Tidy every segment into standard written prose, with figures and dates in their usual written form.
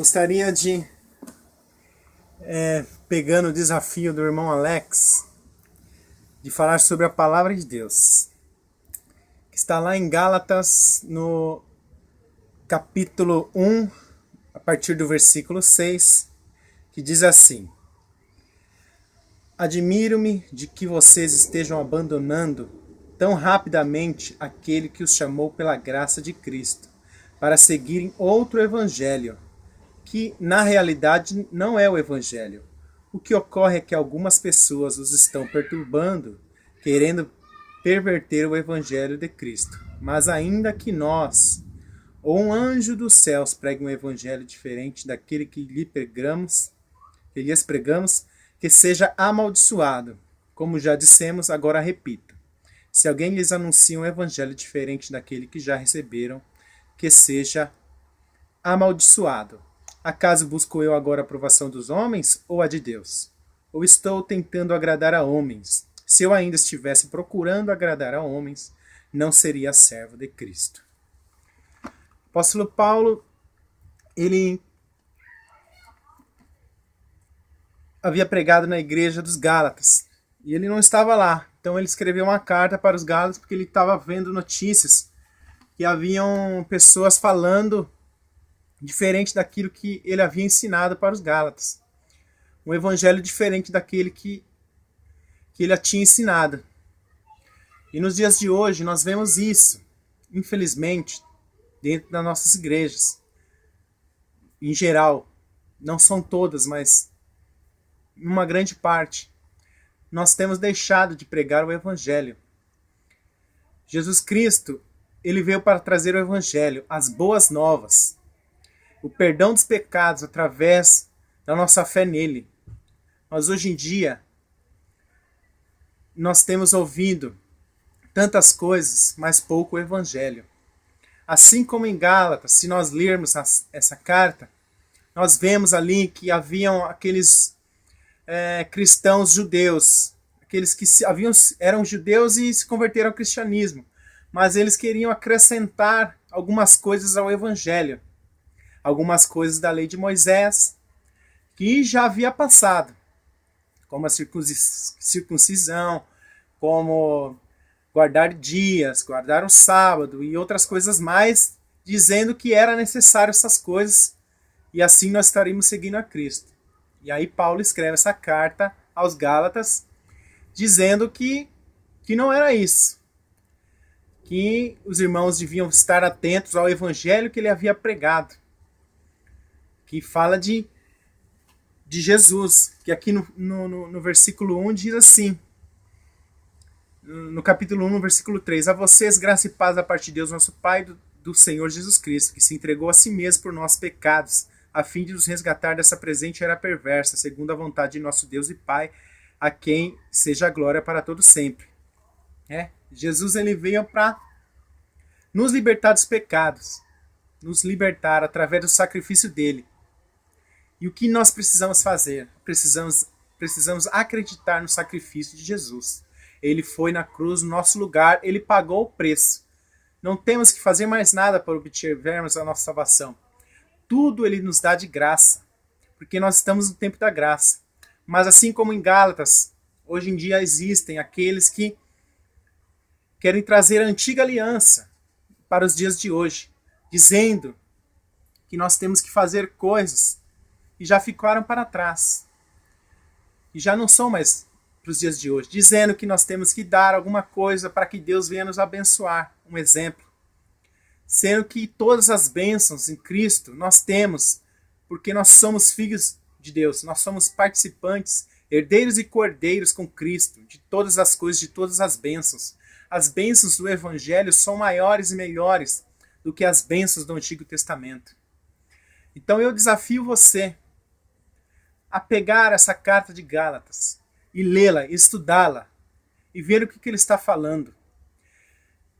Gostaria de, pegando o desafio do irmão Alex, de falar sobre a palavra de Deus, que está lá em Gálatas, no capítulo 1, a partir do versículo 6, que diz assim: Admiro-me de que vocês estejam abandonando tão rapidamente aquele que os chamou pela graça de Cristo, para seguirem outro evangelho, que na realidade não é o evangelho. O que ocorre é que algumas pessoas os estão perturbando, querendo perverter o evangelho de Cristo. Mas ainda que nós, ou um anjo dos céus, pregue um evangelho diferente daquele que lhes pregamos, que seja amaldiçoado. Como já dissemos, agora repito. Se alguém lhes anuncia um evangelho diferente daquele que já receberam, que seja amaldiçoado. Acaso busco eu agora a aprovação dos homens ou a de Deus? Ou estou tentando agradar a homens? Se eu ainda estivesse procurando agradar a homens, não seria servo de Cristo. O apóstolo Paulo, ele havia pregado na igreja dos Gálatas e ele não estava lá. Então ele escreveu uma carta para os Gálatas porque ele estava vendo notícias que haviam pessoas falando diferente daquilo que ele havia ensinado para os Gálatas. Um evangelho diferente daquele que ele tinha ensinado. E nos dias de hoje nós vemos isso, infelizmente, dentro das nossas igrejas. Em geral, não são todas, mas uma grande parte. Nós temos deixado de pregar o evangelho. Jesus Cristo, ele veio para trazer o evangelho, as boas novas, o perdão dos pecados através da nossa fé nele. Mas hoje em dia, nós temos ouvido tantas coisas, mas pouco o evangelho. Assim como em Gálatas, se nós lermos essa carta, nós vemos ali que haviam aqueles cristãos judeus, aqueles que eram judeus e se converteram ao cristianismo, mas eles queriam acrescentar algumas coisas ao evangelho. Algumas coisas da lei de Moisés que já havia passado, como a circuncisão, como guardar dias, guardar o sábado e outras coisas mais, dizendo que era necessário essas coisas e assim nós estaríamos seguindo a Cristo. E aí Paulo escreve essa carta aos Gálatas dizendo que não era isso, que os irmãos deviam estar atentos ao evangelho que ele havia pregado, que fala de Jesus, que aqui no versículo 1 diz assim, no capítulo 1, no versículo 3, a vocês graça e paz da parte de Deus, nosso Pai, do Senhor Jesus Cristo, que se entregou a si mesmo por nossos pecados, a fim de nos resgatar dessa presente era perversa, segundo a vontade de nosso Deus e Pai, a quem seja a glória para todo sempre. Jesus ele veio para nos libertar dos pecados, nos libertar através do sacrifício dele. E o que nós precisamos fazer? Precisamos acreditar no sacrifício de Jesus. Ele foi na cruz, no nosso lugar, ele pagou o preço. Não temos que fazer mais nada para obtermos a nossa salvação. Tudo ele nos dá de graça, porque nós estamos no tempo da graça. Mas assim como em Gálatas, hoje em dia existem aqueles que querem trazer a antiga aliança para os dias de hoje, dizendo que nós temos que fazer coisas e já ficaram para trás. E já não são mais para os dias de hoje, dizendo que nós temos que dar alguma coisa para que Deus venha nos abençoar. Um exemplo. Sendo que todas as bênçãos em Cristo nós temos, porque nós somos filhos de Deus, nós somos participantes, herdeiros e cordeiros com Cristo, de todas as coisas, de todas as bênçãos. As bênçãos do Evangelho são maiores e melhores do que as bênçãos do Antigo Testamento. Então eu desafio você a pegar essa carta de Gálatas e lê-la, estudá-la e ver o que ele está falando.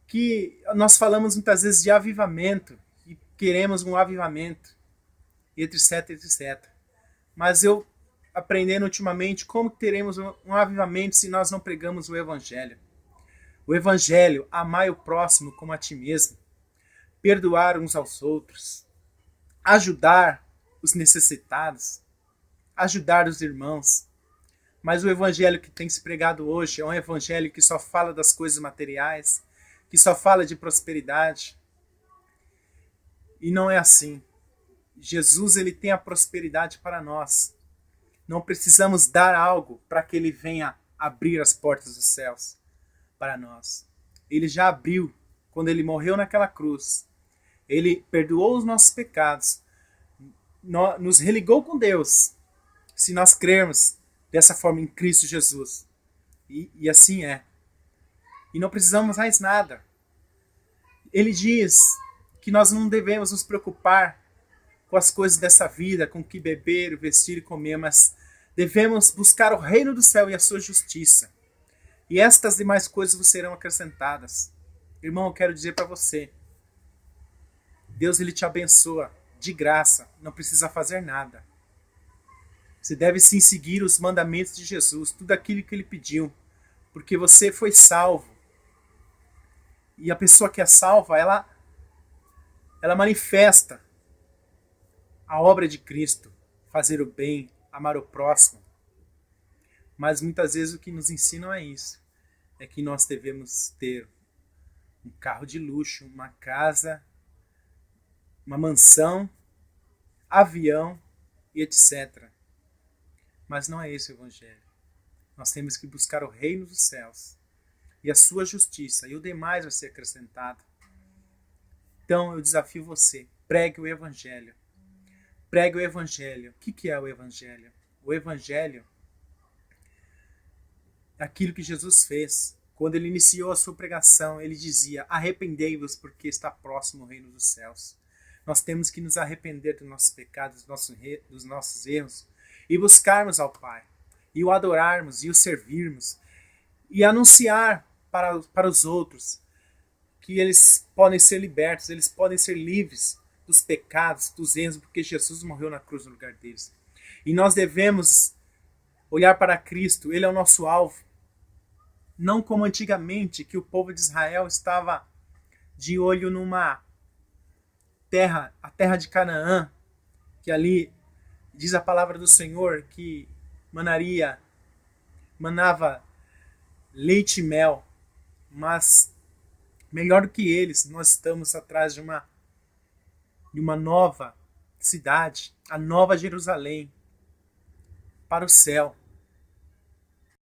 Que nós falamos muitas vezes de avivamento e queremos um avivamento, etc, etc. Mas eu aprendendo ultimamente como teremos um avivamento se nós não pregamos o Evangelho. O Evangelho, amar o próximo como a ti mesmo, perdoar uns aos outros, ajudar os necessitados, ajudar os irmãos. Mas o evangelho que tem se pregado hoje é um evangelho que só fala das coisas materiais, que só fala de prosperidade. E não é assim. Jesus, ele tem a prosperidade para nós. Não precisamos dar algo para que ele venha abrir as portas dos céus para nós. Ele já abriu quando ele morreu naquela cruz. Ele perdoou os nossos pecados, nos religou com Deus, se nós crermos dessa forma em Cristo Jesus. E assim é. E não precisamos mais nada. Ele diz que nós não devemos nos preocupar com as coisas dessa vida, com o que beber, vestir e comer, mas devemos buscar o reino do céu e a sua justiça. E estas demais coisas vos serão acrescentadas. Irmão, eu quero dizer para você, Deus, ele te abençoa de graça, não precisa fazer nada. Você deve sim seguir os mandamentos de Jesus, tudo aquilo que ele pediu, porque você foi salvo. E a pessoa que é salva, ela manifesta a obra de Cristo, fazer o bem, amar o próximo. Mas muitas vezes o que nos ensinam é isso, é que nós devemos ter um carro de luxo, uma casa, uma mansão, avião e etc. Mas não é esse o evangelho. Nós temos que buscar o reino dos céus e a sua justiça, e o demais vai ser acrescentado. Então eu desafio você, pregue o evangelho. Pregue o evangelho. O que é o evangelho? O evangelho é aquilo que Jesus fez. Quando ele iniciou a sua pregação, ele dizia: arrependei-vos, porque está próximo o reino dos céus. Nós temos que nos arrepender dos nossos pecados, dos nossos erros, e buscarmos ao Pai, e o adorarmos, e o servirmos, e anunciar para os outros que eles podem ser libertos, eles podem ser livres dos pecados, dos erros, porque Jesus morreu na cruz no lugar deles. E nós devemos olhar para Cristo, ele é o nosso alvo. Não como antigamente, que o povo de Israel estava de olho numa terra, a terra de Canaã, que ali diz a palavra do Senhor que manava leite e mel. Mas melhor do que eles, nós estamos atrás de uma nova cidade, a Nova Jerusalém, para o céu.